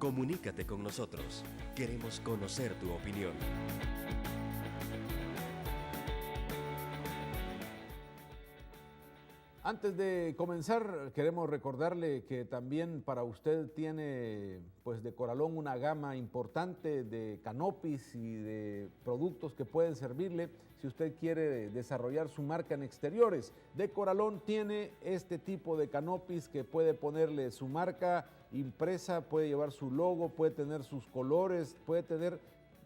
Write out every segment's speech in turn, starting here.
Comunícate con nosotros. Queremos conocer tu opinión. Antes de comenzar, queremos recordarle que también para usted tiene pues de Coralón una gama importante de canopies y de productos que pueden servirle si usted quiere desarrollar su marca en exteriores. De Coralón tiene este tipo de canopies que puede ponerle su marca impresa, puede llevar su logo, puede tener sus colores, puede tener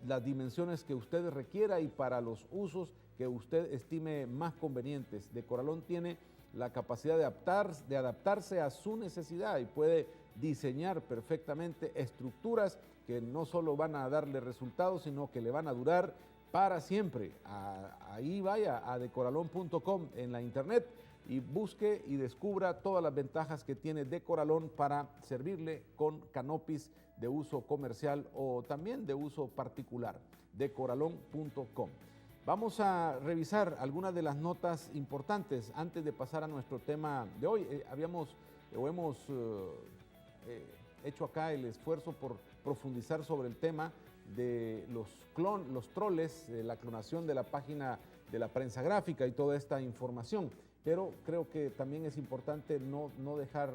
las dimensiones que usted requiera y para los usos que usted estime más convenientes. De Coralón tiene la capacidad de adaptarse a su necesidad y puede diseñar perfectamente estructuras que no solo van a darle resultados, sino que le van a durar para siempre. Ahí vaya a decoralon.com en la internet y busque y descubra todas las ventajas que tiene De Coralón para servirle con canopies de uso comercial o también de uso particular. Decoralon.com. Vamos a revisar algunas de las notas importantes antes de pasar a nuestro tema de hoy. Hemos hecho acá el esfuerzo por profundizar sobre el tema de los troles, la clonación de la página de la prensa gráfica y toda esta información. Pero creo que también es importante no dejar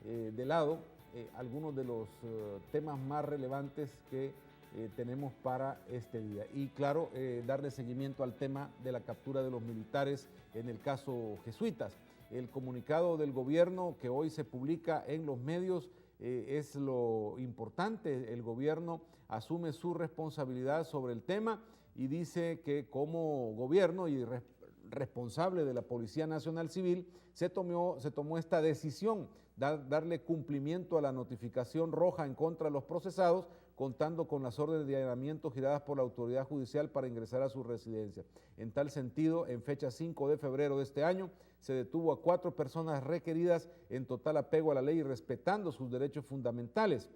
de lado algunos de los temas más relevantes que tenemos para este día. Y claro, darle seguimiento al tema de la captura de los militares en el caso jesuitas. El comunicado del gobierno que hoy se publica en los medios es lo importante. El gobierno asume su responsabilidad sobre el tema y dice que como gobierno y responsable de la Policía Nacional Civil se tomó esta decisión, darle cumplimiento a la notificación roja en contra de los procesados, contando con las órdenes de allanamiento giradas por la autoridad judicial para ingresar a su residencia. En tal sentido, en fecha 5 de febrero de este año, se detuvo a 4 personas requeridas en total apego a la ley y respetando sus derechos fundamentales.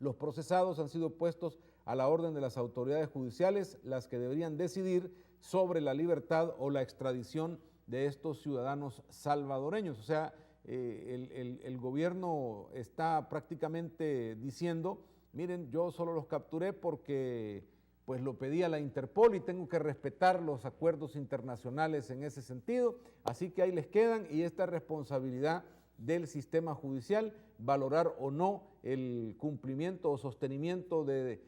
Los procesados han sido puestos a la orden de las autoridades judiciales, las que deberían decidir sobre la libertad o la extradición de estos ciudadanos salvadoreños. O sea, el gobierno está prácticamente diciendo: miren, yo solo los capturé porque pues lo pedía la Interpol y tengo que respetar los acuerdos internacionales en ese sentido, así que ahí les quedan y esta responsabilidad del sistema judicial, valorar o no el cumplimiento o sostenimiento de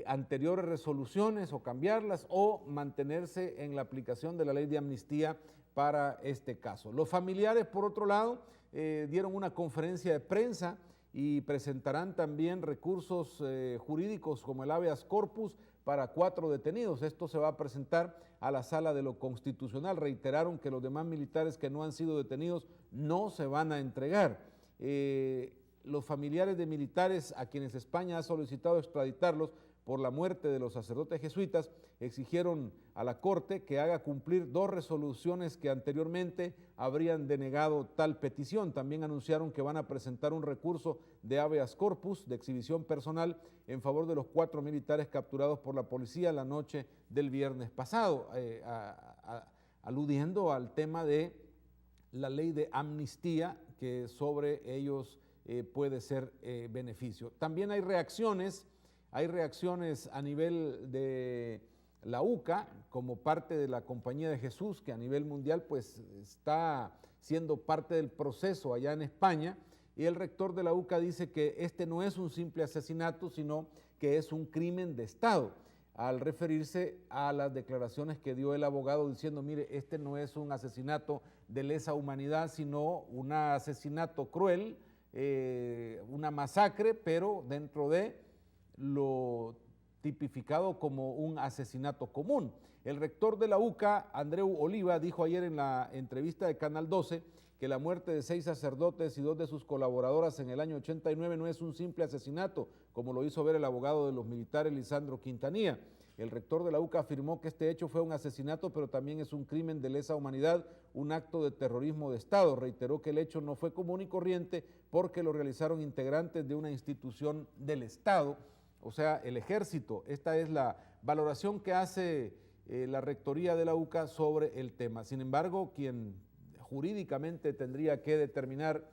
anteriores resoluciones o cambiarlas o mantenerse en la aplicación de la ley de amnistía para este caso. Los familiares, por otro lado, dieron una conferencia de prensa y presentarán también recursos jurídicos como el habeas corpus para 4 detenidos. Esto se va a presentar a la Sala de lo Constitucional. Reiteraron que los demás militares que no han sido detenidos no se van a entregar. Los familiares de militares a quienes España ha solicitado extraditarlos por la muerte de los sacerdotes jesuitas exigieron a la Corte que haga cumplir 2 resoluciones que anteriormente habrían denegado tal petición. También anunciaron que van a presentar un recurso de habeas corpus, de exhibición personal, en favor de los 4 militares capturados por la policía la noche del viernes pasado, aludiendo al tema de la ley de amnistía que sobre ellos puede ser beneficio. También hay reacciones a nivel de la UCA como parte de la Compañía de Jesús, que a nivel mundial pues está siendo parte del proceso allá en España, y el rector de la UCA dice que este no es un simple asesinato, sino que es un crimen de Estado, al referirse a las declaraciones que dio el abogado diciendo: mire, este no es un asesinato de lesa humanidad, sino un asesinato cruel, una masacre, pero dentro de lo tipificado como un asesinato común. El rector de la UCA, Andreu Oliva, dijo ayer en la entrevista de Canal 12 que la muerte de 6 sacerdotes y 2 de sus colaboradoras en el año 89 no es un simple asesinato, como lo hizo ver el abogado de los militares, Lisandro Quintanilla. El rector de la UCA afirmó que este hecho fue un asesinato, pero también es un crimen de lesa humanidad, un acto de terrorismo de Estado. Reiteró que el hecho no fue común y corriente porque lo realizaron integrantes de una institución del Estado, o sea, el ejército. Esta es la valoración que hace la rectoría de la UCA sobre el tema. Sin embargo, quien jurídicamente tendría que determinar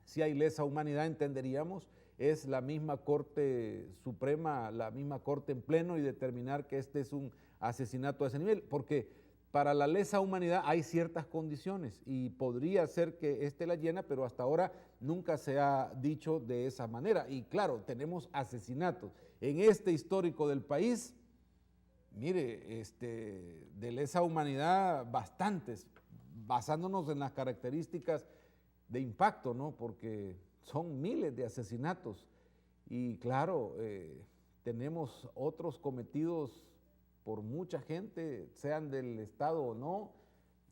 si hay lesa humanidad, entenderíamos, es la misma Corte Suprema, la misma Corte en pleno y determinar que este es un asesinato a ese nivel, porque para la lesa humanidad hay ciertas condiciones y podría ser que este la llena, pero hasta ahora nunca se ha dicho de esa manera. Y claro, tenemos asesinatos. En este histórico del país, mire, de lesa humanidad bastantes, basándonos en las características de impacto, ¿no? Porque son miles de asesinatos y claro, tenemos otros cometidos por mucha gente, sean del Estado o no,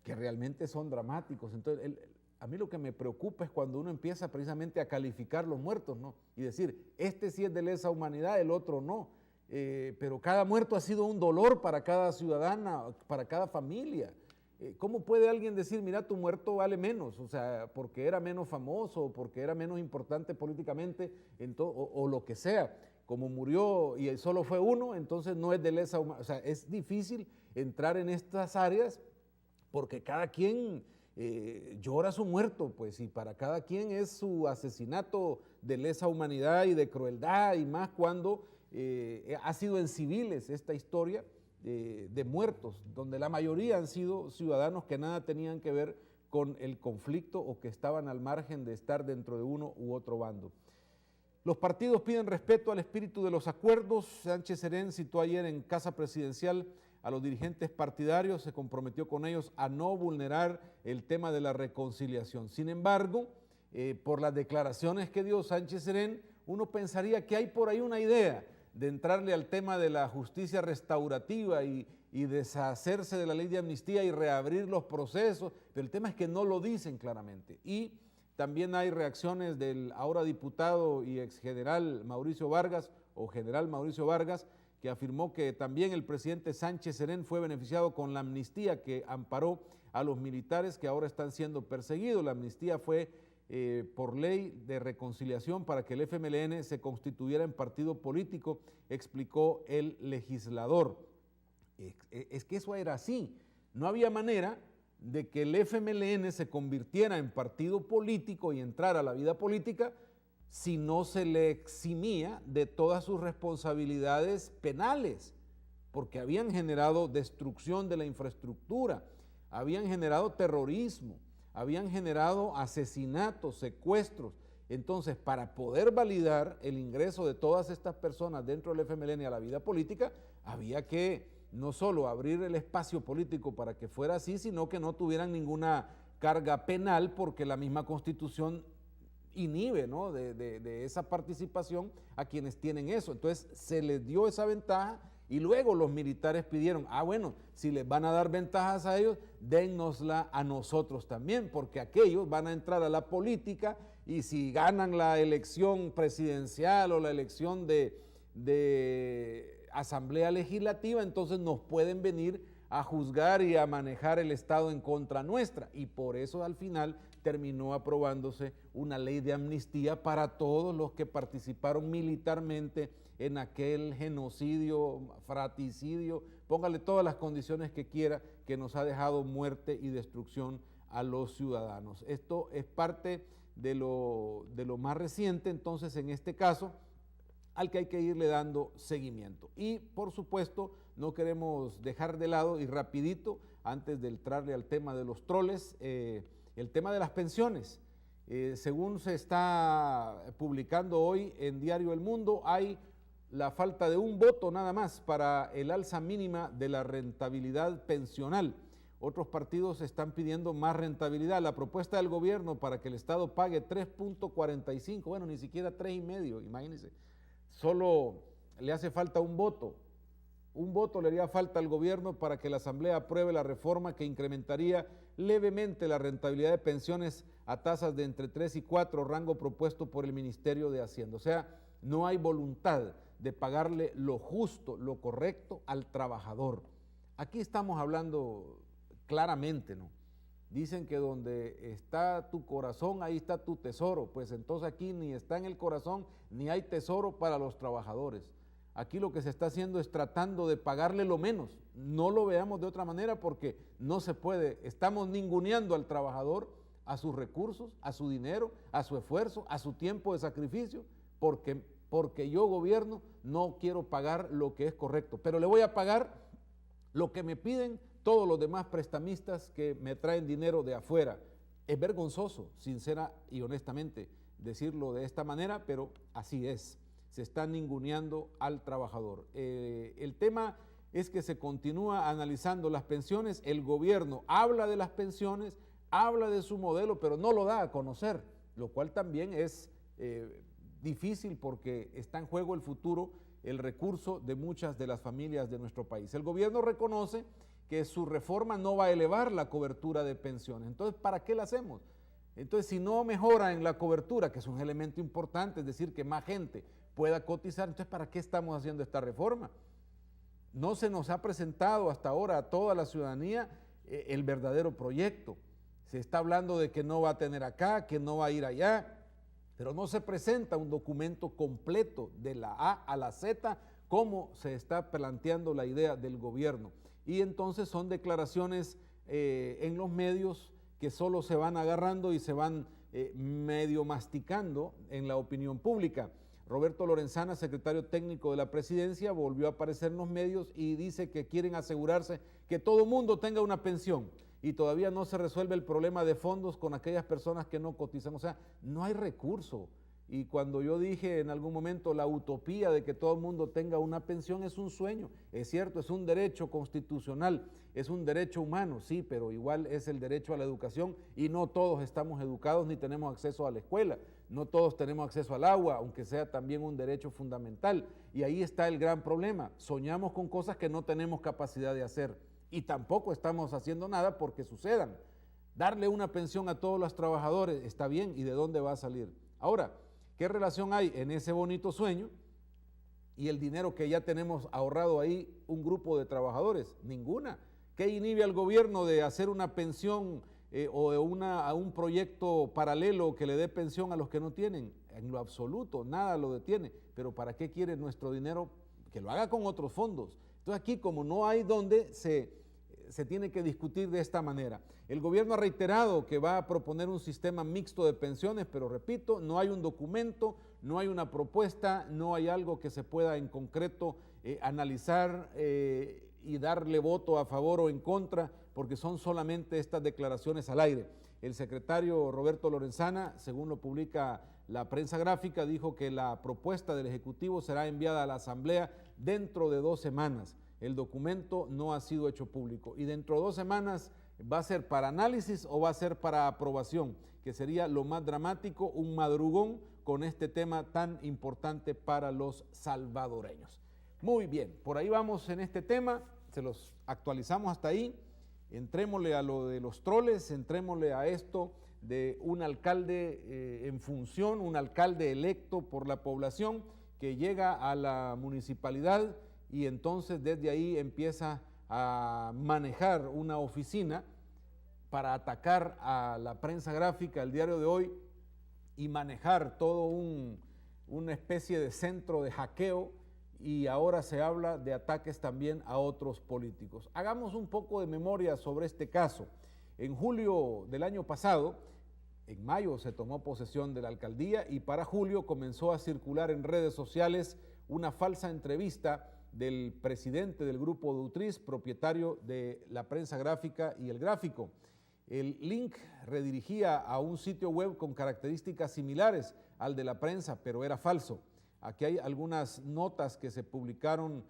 que realmente son dramáticos. Entonces, a mí lo que me preocupa es cuando uno empieza precisamente a calificar los muertos, ¿no? Y decir, este sí es de lesa humanidad, el otro no. Pero cada muerto ha sido un dolor para cada ciudadana, para cada familia. ¿Cómo puede alguien decir, mira, tu muerto vale menos? O sea, porque era menos famoso, porque era menos importante políticamente, o lo que sea. Como murió y solo fue uno, entonces no es de lesa humanidad. O sea, es difícil entrar en estas áreas porque cada quien llora su muerto, pues, y para cada quien es su asesinato de lesa humanidad y de crueldad, y más cuando ha sido en civiles esta historia de muertos, donde la mayoría han sido ciudadanos que nada tenían que ver con el conflicto o que estaban al margen de estar dentro de uno u otro bando. Los partidos piden respeto al espíritu de los acuerdos. Sánchez Serén citó ayer en Casa Presidencial a los dirigentes partidarios, se comprometió con ellos a no vulnerar el tema de la reconciliación. Sin embargo, por las declaraciones que dio Sánchez Serén, uno pensaría que hay por ahí una idea de entrarle al tema de la justicia restaurativa y deshacerse de la ley de amnistía y reabrir los procesos, pero el tema es que no lo dicen claramente. Y también hay reacciones del ahora diputado y exgeneral Mauricio Vargas, o general Mauricio Vargas, que afirmó que también el presidente Sánchez Serén fue beneficiado con la amnistía que amparó a los militares que ahora están siendo perseguidos. La amnistía fue por ley de reconciliación para que el FMLN se constituyera en partido político, explicó el legislador. Es que eso era así, no había manera de que el FMLN se convirtiera en partido político y entrara a la vida política si no se le eximía de todas sus responsabilidades penales, porque habían generado destrucción de la infraestructura, habían generado terrorismo, habían generado asesinatos, secuestros. Entonces, para poder validar el ingreso de todas estas personas dentro del FMLN a la vida política, había que no solo abrir el espacio político para que fuera así, sino que no tuvieran ninguna carga penal, porque la misma Constitución inhibe, ¿no?, de esa participación a quienes tienen eso. Entonces se les dio esa ventaja y luego los militares pidieron, bueno, si les van a dar ventajas a ellos, dénnosla a nosotros también, porque aquellos van a entrar a la política y si ganan la elección presidencial o la elección de asamblea legislativa, entonces nos pueden venir a juzgar y a manejar el Estado en contra nuestra. Y por eso al final terminó aprobándose una ley de amnistía para todos los que participaron militarmente en aquel genocidio, fraticidio, póngale todas las condiciones que quiera, que nos ha dejado muerte y destrucción a los ciudadanos. Esto es parte de lo más reciente, entonces, en este caso, al que hay que irle dando seguimiento. Y, por supuesto, no queremos dejar de lado, y rapidito, antes de entrarle al tema de los troles, el tema de las pensiones. Según se está publicando hoy en Diario El Mundo, hay la falta de un voto nada más para el alza mínima de la rentabilidad pensional. Otros partidos están pidiendo más rentabilidad. La propuesta del gobierno para que el Estado pague 3.45, bueno, ni siquiera 3,5, imagínense. Solo le hace falta un voto. Un voto le haría falta al gobierno para que la Asamblea apruebe la reforma que incrementaría levemente la rentabilidad de pensiones a tasas de entre 3 y 4, rango propuesto por el Ministerio de Hacienda. O sea, no hay voluntad de pagarle lo justo, lo correcto al trabajador. Aquí estamos hablando claramente, ¿no? Dicen que donde está tu corazón, ahí está tu tesoro. Pues entonces aquí ni está en el corazón, ni hay tesoro para los trabajadores. Aquí lo que se está haciendo es tratando de pagarle lo menos. No lo veamos de otra manera porque no se puede. Estamos ninguneando al trabajador, a sus recursos, a su dinero, a su esfuerzo, a su tiempo de sacrificio, porque yo gobierno no quiero pagar lo que es correcto, pero le voy a pagar lo que me piden todos los demás prestamistas que me traen dinero de afuera. Es vergonzoso, sincera y honestamente, decirlo de esta manera, pero así es. Se está ninguneando al trabajador. El tema es que se continúa analizando las pensiones. El gobierno habla de las pensiones, habla de su modelo, pero no lo da a conocer, lo cual también es difícil porque está en juego el futuro, el recurso de muchas de las familias de nuestro país. El gobierno reconoce que su reforma no va a elevar la cobertura de pensiones. Entonces, ¿para qué la hacemos? Entonces, si no mejora en la cobertura, que es un elemento importante, es decir, que más gente pueda cotizar, entonces, ¿para qué estamos haciendo esta reforma? No se nos ha presentado hasta ahora a toda la ciudadanía el verdadero proyecto. Se está hablando de que no va a tener acá, que no va a ir allá, pero no se presenta un documento completo de la A a la Z, como se está planteando la idea del gobierno. Y entonces son declaraciones en los medios que solo se van agarrando y se van medio masticando en la opinión pública. Roberto Lorenzana, secretario técnico de la presidencia, volvió a aparecer en los medios y dice que quieren asegurarse que todo mundo tenga una pensión y todavía no se resuelve el problema de fondos con aquellas personas que no cotizan. O sea, no hay recurso. Y cuando yo dije en algún momento la utopía de que todo el mundo tenga una pensión es un sueño, es cierto, es un derecho constitucional, es un derecho humano, sí, pero igual es el derecho a la educación y no todos estamos educados ni tenemos acceso a la escuela, no todos tenemos acceso al agua, aunque sea también un derecho fundamental. Y ahí está el gran problema, soñamos con cosas que no tenemos capacidad de hacer y tampoco estamos haciendo nada porque sucedan. Darle una pensión a todos los trabajadores está bien, ¿y de dónde va a salir? Ahora, ¿qué relación hay en ese bonito sueño y el dinero que ya tenemos ahorrado ahí un grupo de trabajadores? Ninguna. ¿Qué inhibe al gobierno de hacer una pensión o a un proyecto paralelo que le dé pensión a los que no tienen? En lo absoluto, nada lo detiene. Pero ¿para qué quiere nuestro dinero? Que lo haga con otros fondos. Entonces aquí, como no hay donde, se tiene que discutir de esta manera. El gobierno ha reiterado que va a proponer un sistema mixto de pensiones, pero repito, no hay un documento, no hay una propuesta, no hay algo que se pueda en concreto analizar y darle voto a favor o en contra, porque son solamente estas declaraciones al aire. El secretario Roberto Lorenzana, según lo publica la prensa gráfica, dijo que la propuesta del Ejecutivo será enviada a la Asamblea dentro de 2 semanas. El documento no ha sido hecho público y dentro de 2 semanas va a ser para análisis o va a ser para aprobación, que sería lo más dramático, un madrugón con este tema tan importante para los salvadoreños. Muy bien, por ahí vamos en este tema, se los actualizamos hasta ahí, entrémosle a lo de los troles, entrémosle a esto de un alcalde en función, un alcalde electo por la población que llega a la municipalidad y entonces desde ahí empieza a manejar una oficina para atacar a la prensa gráfica, el diario de hoy, y manejar todo una especie de centro de hackeo, y ahora se habla de ataques también a otros políticos. Hagamos un poco de memoria sobre este caso. En julio del año pasado, en mayo se tomó posesión de la alcaldía y para julio comenzó a circular en redes sociales una falsa entrevista del presidente del grupo Dutriz, propietario de la prensa gráfica y El Gráfico. El link redirigía a un sitio web con características similares al de la prensa, pero era falso. Aquí hay algunas notas que se publicaron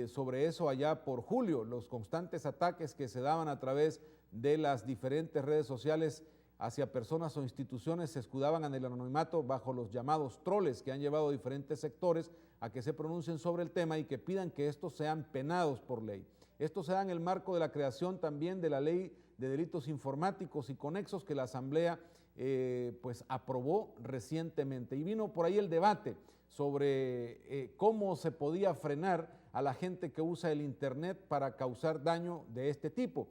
sobre eso allá por julio, los constantes ataques que se daban a través de las diferentes redes sociales hacia personas o instituciones se escudaban en el anonimato bajo los llamados troles que han llevado a diferentes sectores a que se pronuncien sobre el tema y que pidan que estos sean penados por ley. Esto se da en el marco de la creación también de la ley de delitos informáticos y conexos que la Asamblea pues aprobó recientemente. Y vino por ahí el debate sobre cómo se podía frenar a la gente que usa el Internet para causar daño de este tipo.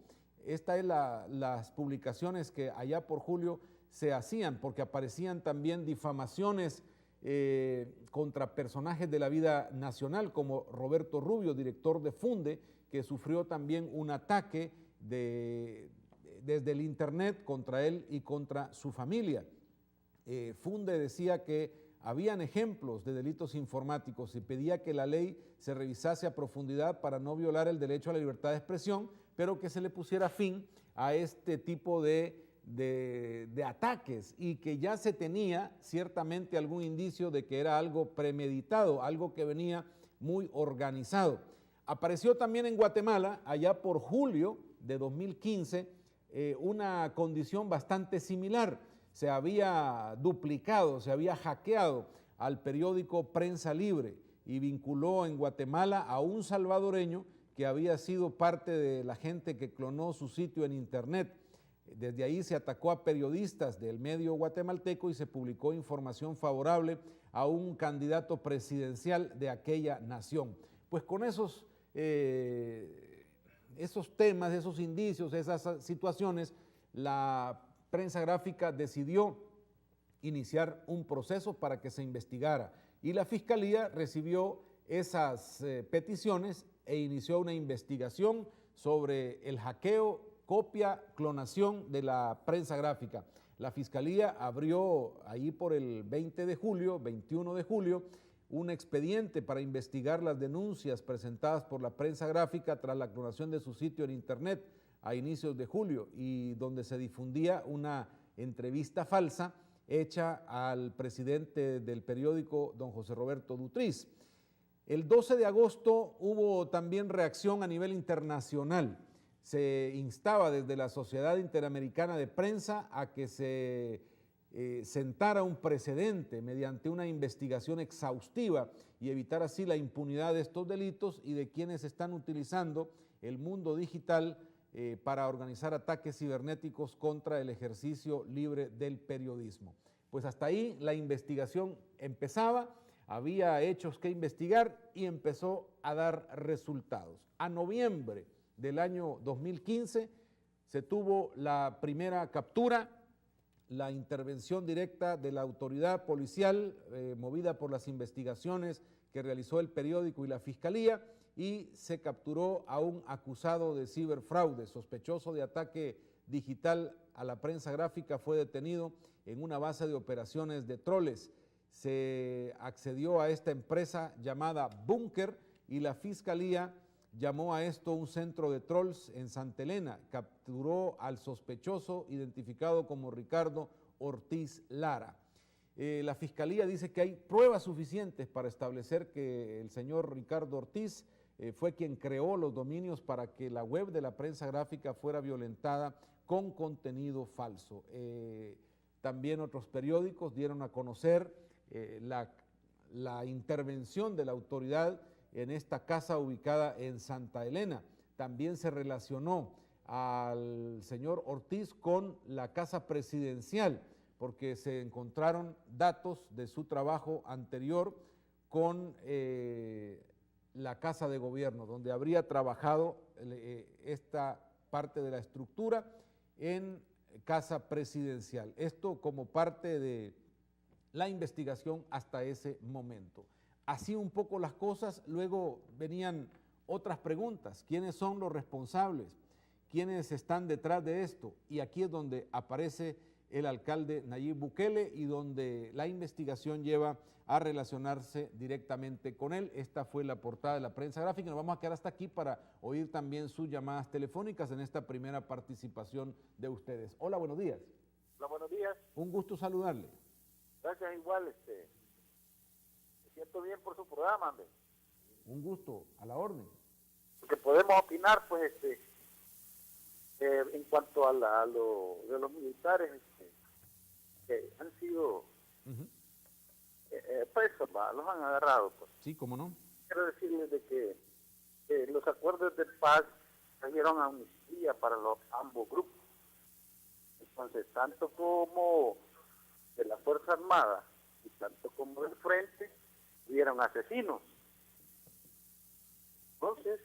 Esta es las publicaciones que allá por julio se hacían, porque aparecían también difamaciones contra personajes de la vida nacional, como Roberto Rubio, director de Funde, que sufrió también un ataque desde el Internet contra él y contra su familia. Funde decía que habían ejemplos de delitos informáticos y pedía que la ley se revisase a profundidad para no violar el derecho a la libertad de expresión, pero que se le pusiera fin a este tipo de ataques y que ya se tenía ciertamente algún indicio de que era algo premeditado, algo que venía muy organizado. Apareció también en Guatemala, allá por julio de 2015, una condición bastante similar. Se había duplicado, se había hackeado al periódico Prensa Libre y vinculó en Guatemala a un salvadoreño que había sido parte de la gente que clonó su sitio en internet. Desde ahí se atacó a periodistas del medio guatemalteco y se publicó información favorable a un candidato presidencial de aquella nación. Pues con esos temas, esos indicios, esas situaciones, la prensa gráfica decidió iniciar un proceso para que se investigara y la Fiscalía recibió esas peticiones e inició una investigación sobre el hackeo, copia, clonación de la prensa gráfica. La Fiscalía abrió ahí por el 20 de julio, 21 de julio, un expediente para investigar las denuncias presentadas por la prensa gráfica tras la clonación de su sitio en internet a inicios de julio y donde se difundía una entrevista falsa hecha al presidente del periódico, don José Roberto Dutriz. El 12 de agosto hubo también reacción a nivel internacional. Se instaba desde la Sociedad Interamericana de Prensa a que se sentara un precedente mediante una investigación exhaustiva y evitar así la impunidad de estos delitos y de quienes están utilizando el mundo digital para organizar ataques cibernéticos contra el ejercicio libre del periodismo. Pues hasta ahí la investigación empezaba, había hechos que investigar y empezó a dar resultados. A noviembre del año 2015 se tuvo la primera captura, la intervención directa de la autoridad policial movida por las investigaciones que realizó el periódico y la Fiscalía y se capturó a un acusado de ciberfraude, sospechoso de ataque digital a la prensa gráfica, fue detenido en una base de operaciones de troles. Se accedió a esta empresa llamada Búnker y la Fiscalía llamó a esto un centro de trolls en Santa Elena. Capturó al sospechoso identificado como Ricardo Ortiz Lara. La Fiscalía dice que hay pruebas suficientes para establecer que el señor Ricardo Ortiz fue quien creó los dominios para que la web de la prensa gráfica fuera violentada con contenido falso. También otros periódicos dieron a conocer la intervención de la autoridad en esta casa ubicada en Santa Elena. También se relacionó al señor Ortiz con la casa presidencial, porque se encontraron datos de su trabajo anterior con la casa de gobierno, donde habría trabajado esta parte de la estructura en casa presidencial. Esto como parte de la investigación hasta ese momento. Así un poco las cosas, luego venían otras preguntas. ¿Quiénes son los responsables? ¿Quiénes están detrás de esto? Y aquí es donde aparece el alcalde Nayib Bukele y donde la investigación lleva a relacionarse directamente con él. Esta fue la portada de la prensa gráfica. Nos vamos a quedar hasta aquí para oír también sus llamadas telefónicas en esta primera participación de ustedes. Hola, buenos días. Hola, buenos días. Un gusto saludarle. Gracias, igual, me siento bien por su programa, hombre. Un gusto, a la orden. Porque podemos opinar, pues, en cuanto a lo de los militares que han sido presos, los han agarrado, pues. Sí, cómo no. Quiero decirles de que los acuerdos de paz trajeron amnistía para ambos grupos. Entonces, tanto como de la Fuerza Armada y tanto como del Frente, hubieron asesinos. Entonces,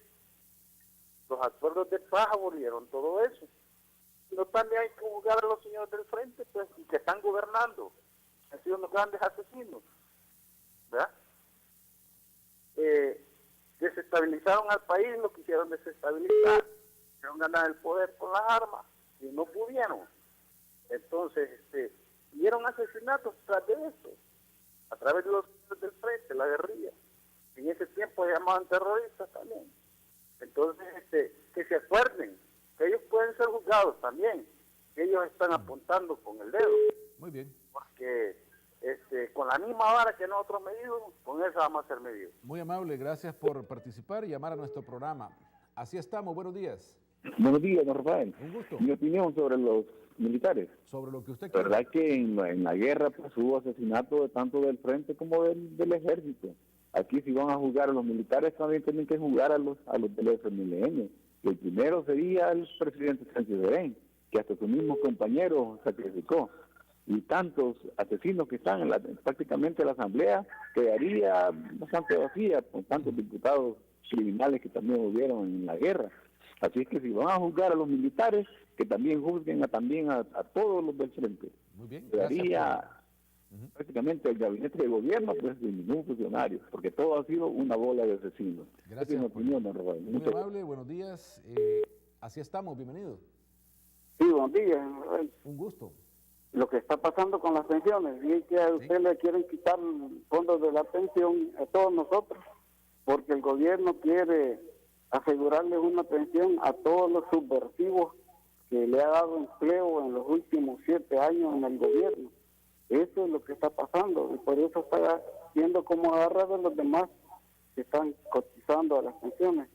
los acuerdos de paz abolieron todo eso. Pero también hay que juzgar a los señores del Frente, pues, y que están gobernando. Han sido unos grandes asesinos, ¿verdad? Desestabilizaron al país, lo quisieron desestabilizar, quisieron ganar el poder con las armas, y no pudieron. Entonces, hubieron asesinatos tras de eso. a través de los del frente, la guerrilla. En ese tiempo se llamaban terroristas también. Entonces, que se acuerden que ellos pueden ser juzgados también, que ellos están apuntando con el dedo. Muy bien. Porque con la misma vara que nosotros medimos, con esa vamos a ser medidos. Muy amable, gracias por participar y llamar a nuestro programa. Así estamos, buenos días. Buenos días, don Rafael. Un gusto. Mi opinión sobre los militares. Sobre lo que usted La quiera. verdad que en la guerra pues, hubo asesinatos tanto del frente como del ejército. Aquí si van a juzgar a los militares también tienen que juzgar a los del FMLN. El primero sería el presidente Sánchez Serén, que hasta sus mismos compañeros sacrificó. Y tantos asesinos que están prácticamente la asamblea quedaría bastante vacía con tantos diputados criminales que también hubieron en la guerra. Así es que si van a juzgar a los militares, que también juzguen a todos los del frente. Muy bien. Quedaría prácticamente el gabinete de gobierno pues sin ningún funcionario, porque todo ha sido una bola de asesinos. Esa es mi opinión, don Rafael. Muy amable, buenos días. Así estamos, bienvenido. Sí, buenos días. Un gusto. Lo que está pasando con las pensiones, y es que a usted le quieren quitar fondos de la pensión a todos nosotros, porque el gobierno quiere asegurarle una pensión a todos los subversivos que le ha dado empleo en los últimos 7 años en el gobierno. Eso es lo que está pasando, y por eso está viendo cómo agarrar a los demás que están cotizando a las pensiones.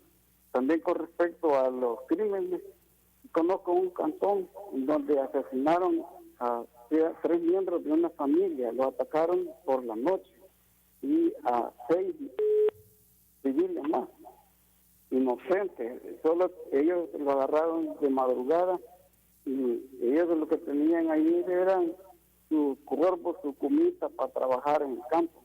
También con respecto a los crímenes, conozco un cantón donde asesinaron a 3 miembros de una familia, lo atacaron por la noche, y a 6 civiles más, inocentes. Solo ellos lo agarraron de madrugada, y ellos lo que tenían ahí eran su cuerpo, su comida para trabajar en el campo.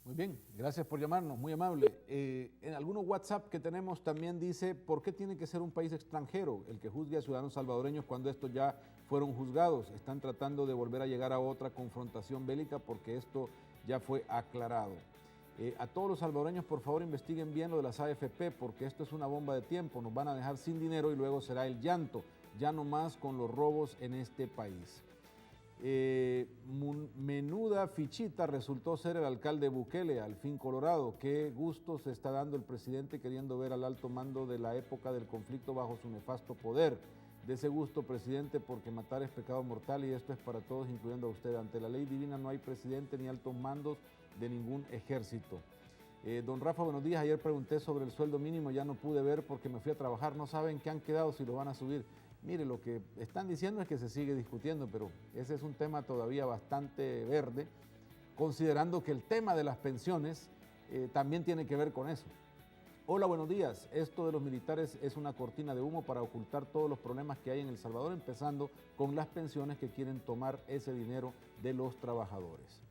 Muy bien, gracias por llamarnos, muy amable. En algunos WhatsApp que tenemos también dice, ¿por qué tiene que ser un país extranjero el que juzgue a ciudadanos salvadoreños cuando estos ya fueron juzgados? Están tratando de volver a llegar a otra confrontación bélica porque esto ya fue aclarado. A todos los salvadoreños, por favor, investiguen bien lo de las AFP, porque esto es una bomba de tiempo, nos van a dejar sin dinero y luego será el llanto, ya no más con los robos en este país. Menuda fichita resultó ser el alcalde Bukele, al fin Colorado. Qué gusto se está dando el presidente queriendo ver al alto mando de la época del conflicto bajo su nefasto poder. De ese gusto, presidente, porque matar es pecado mortal y esto es para todos, incluyendo a usted. Ante la ley divina no hay presidente ni altos mandos de ningún ejército. Don Rafa, buenos días. Ayer pregunté sobre el sueldo mínimo, ya no pude ver porque me fui a trabajar. No saben qué han quedado, si lo van a subir. Mire, lo que están diciendo es que se sigue discutiendo, pero ese es un tema todavía bastante verde, considerando que el tema de las pensiones también tiene que ver con eso. Hola, buenos días. Esto de los militares es una cortina de humo para ocultar todos los problemas que hay en El Salvador, empezando con las pensiones que quieren tomar ese dinero de los trabajadores.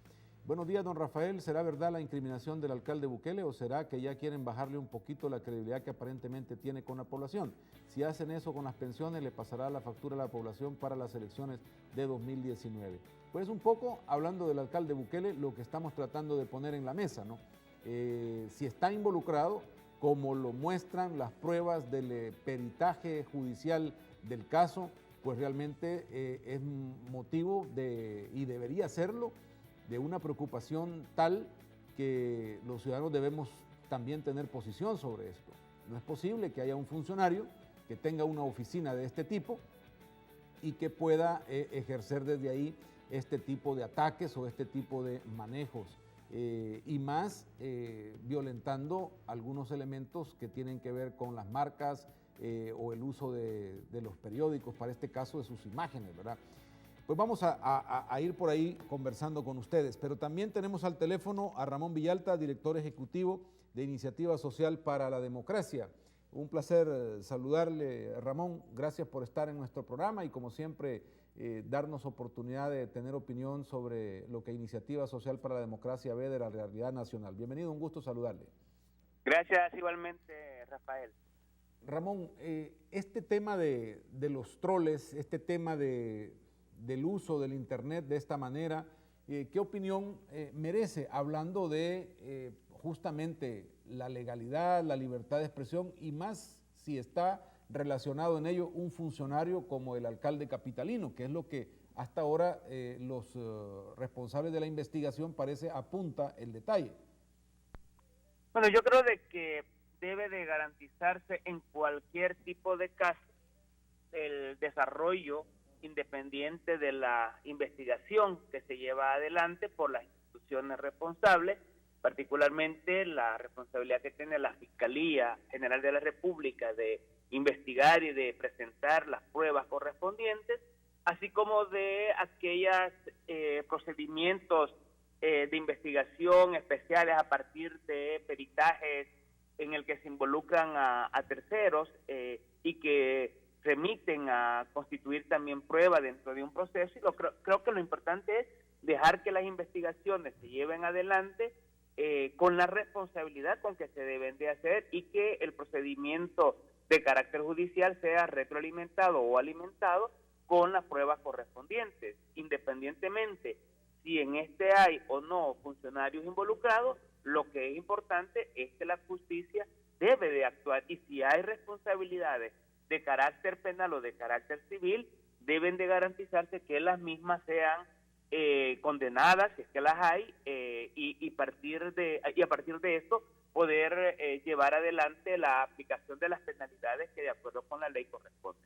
Buenos días, don Rafael. ¿Será verdad la incriminación del alcalde Bukele o será que ya quieren bajarle un poquito la credibilidad que aparentemente tiene con la población? Si hacen eso con las pensiones, le pasará la factura a la población para las elecciones de 2019. Pues un poco, hablando del alcalde Bukele, lo que estamos tratando de poner en la mesa, ¿no? Si está involucrado, como lo muestran las pruebas del peritaje judicial del caso, pues realmente es motivo de, y debería serlo, de una preocupación tal que los ciudadanos debemos también tener posición sobre esto. No es posible que haya un funcionario que tenga una oficina de este tipo y que pueda ejercer desde ahí este tipo de ataques o este tipo de manejos, y más violentando algunos elementos que tienen que ver con las marcas o el uso de los periódicos, para este caso de sus imágenes, ¿verdad? Pues vamos a ir por ahí conversando con ustedes, pero también tenemos al teléfono a Ramón Villalta, director ejecutivo de Iniciativa Social para la Democracia. Un placer saludarle, Ramón. Gracias por estar en nuestro programa y, como siempre, darnos oportunidad de tener opinión sobre lo que Iniciativa Social para la Democracia ve de la realidad nacional. Bienvenido, un gusto saludarle. Gracias igualmente, Rafael. Ramón, este tema de los troles, este tema del uso del Internet de esta manera, ¿qué opinión merece, hablando de justamente la legalidad, la libertad de expresión y más si está relacionado en ello un funcionario como el alcalde capitalino, que es lo que hasta ahora los responsables de la investigación parece apunta el detalle. Bueno, yo creo de que debe de garantizarse en cualquier tipo de caso el desarrollo independiente de la investigación que se lleva adelante por las instituciones responsables, particularmente la responsabilidad que tiene la Fiscalía General de la República de investigar y de presentar las pruebas correspondientes, así como de aquellos procedimientos de investigación especiales a partir de peritajes en el que se involucran a terceros y que remiten a constituir también prueba dentro de un proceso. Y creo que lo importante es dejar que las investigaciones se lleven adelante con la responsabilidad con que se deben de hacer y que el procedimiento de carácter judicial sea retroalimentado o alimentado con las pruebas correspondientes, independientemente si en este hay o no funcionarios involucrados. Lo que es importante es que la justicia debe de actuar, y si hay responsabilidades de carácter penal o de carácter civil, deben de garantizarse que las mismas sean condenadas, si es que las hay, y a partir de esto poder llevar adelante la aplicación de las penalidades que de acuerdo con la ley corresponde.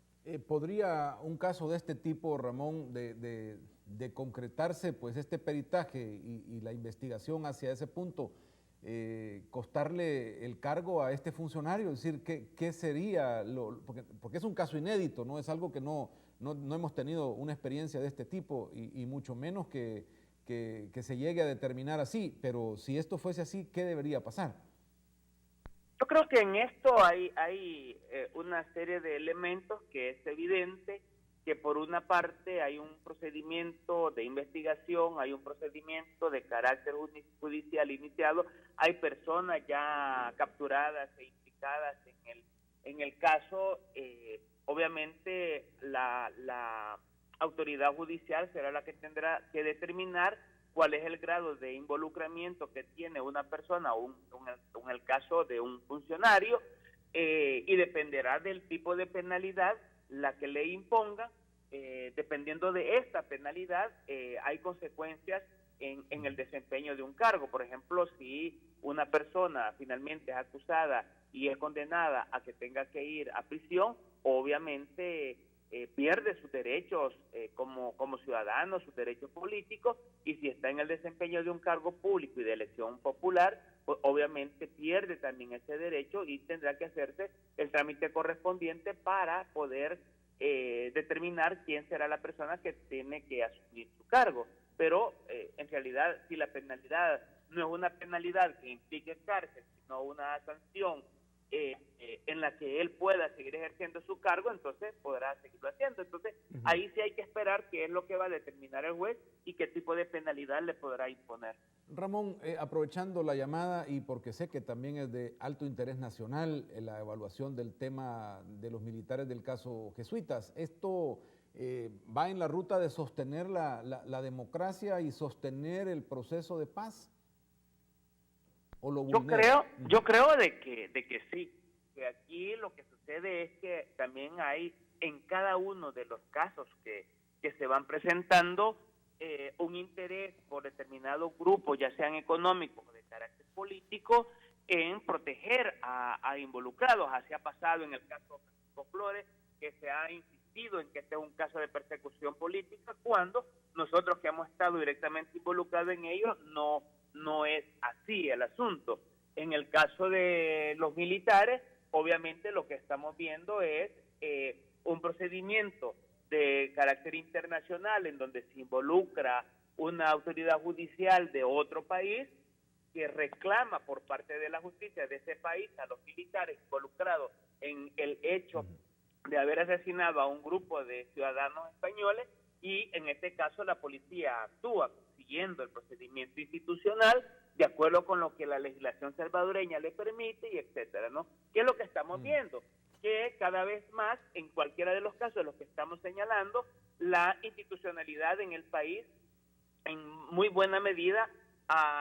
¿Podría un caso de este tipo, Ramón, de concretarse pues este peritaje y la investigación hacia ese punto, costarle el cargo a este funcionario? Es decir, ¿qué sería? Porque es un caso inédito, ¿no? Es algo que no hemos tenido una experiencia de este tipo y mucho menos que se llegue a determinar así. Pero si esto fuese así, ¿qué debería pasar? Yo creo que en esto hay una serie de elementos que es evidente que por una parte hay un procedimiento de investigación, hay un procedimiento de carácter judicial iniciado, hay personas ya capturadas e implicadas en el caso. Obviamente la autoridad judicial será la que tendrá que determinar cuál es el grado de involucramiento que tiene una persona o en el caso de un funcionario, y dependerá del tipo de penalidad la que le imponga. Dependiendo de esta penalidad, hay consecuencias en el desempeño de un cargo. Por ejemplo, si una persona finalmente es acusada y es condenada a que tenga que ir a prisión, obviamente pierde sus derechos como ciudadano, sus derechos políticos, y si está en el desempeño de un cargo público y de elección popular, pues obviamente pierde también ese derecho y tendrá que hacerse el trámite correspondiente para poder determinar quién será la persona que tiene que asumir su cargo. Pero en realidad, si la penalidad no es una penalidad que implique cárcel, sino una sanción en la que él pueda seguir ejerciendo su cargo, entonces podrá seguirlo haciendo. Entonces, ahí sí hay que esperar qué es lo que va a determinar el juez y qué tipo de penalidad le podrá imponer. Ramón, aprovechando la llamada y porque sé que también es de alto interés nacional la evaluación del tema de los militares del caso Jesuitas, ¿esto va en la ruta de sostener la democracia y sostener el proceso de paz? ¿O lo vulnera? Yo creo de que sí, que aquí lo que sucede es que también hay en cada uno de los casos que se van presentando un interés por determinados grupos, ya sean económicos o de carácter político, en proteger a involucrados. Así ha pasado en el caso de Francisco Flores, que se ha insistido en que este es un caso de persecución política, cuando nosotros que hemos estado directamente involucrados en ello, no es así el asunto. En el caso de los militares, obviamente lo que estamos viendo es un procedimiento de carácter internacional en donde se involucra una autoridad judicial de otro país que reclama por parte de la justicia de ese país a los militares involucrados en el hecho de haber asesinado a un grupo de ciudadanos españoles, y en este caso la policía actúa siguiendo el procedimiento institucional de acuerdo con lo que la legislación salvadoreña le permite, y etcétera, ¿no? ¿Qué es lo que estamos viendo? Que cada vez más, en cualquiera de los casos de los que estamos señalando, la institucionalidad en el país en muy buena medida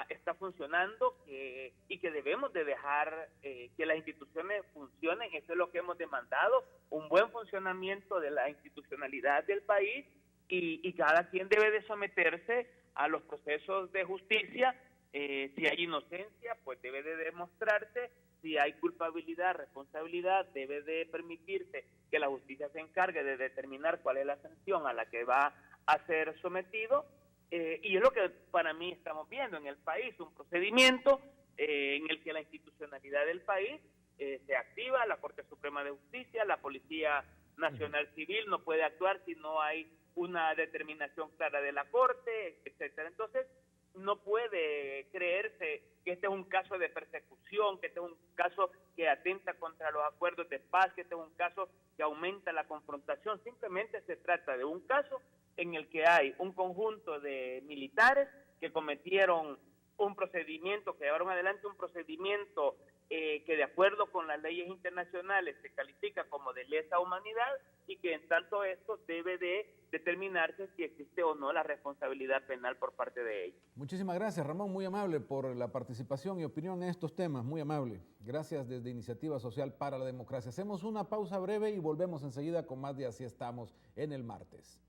está funcionando, y que debemos de dejar que las instituciones funcionen. Eso es lo que hemos demandado, un buen funcionamiento de la institucionalidad del país, y cada quien debe de someterse a los procesos de justicia. Si hay inocencia, pues debe de demostrarse. Si hay culpabilidad, responsabilidad, debe de permitirse que la justicia se encargue de determinar cuál es la sanción a la que va a ser sometido. Y es lo que para mí estamos viendo en el país, un procedimiento en el que la institucionalidad del país se activa, la Corte Suprema de Justicia, la Policía Nacional Civil no puede actuar si no hay una determinación clara de la Corte, etcétera. Entonces, no puede creerse que este es un caso de persecución, que este es un caso que atenta contra los acuerdos de paz, que este es un caso que aumenta la confrontación. Simplemente se trata de un caso en el que hay un conjunto de militares que cometieron un procedimiento, que llevaron adelante un procedimiento que de acuerdo con las leyes internacionales se califica como de lesa humanidad y que en tanto esto debe de determinarse si existe o no la responsabilidad penal por parte de ellos. Muchísimas gracias, Ramón, muy amable por la participación y opinión en estos temas, muy amable. Gracias desde Iniciativa Social para la Democracia. Hacemos una pausa breve y volvemos enseguida con más de Así Estamos en el martes.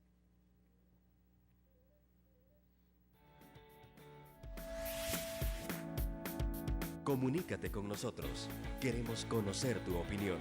Comunícate con nosotros. Queremos conocer tu opinión.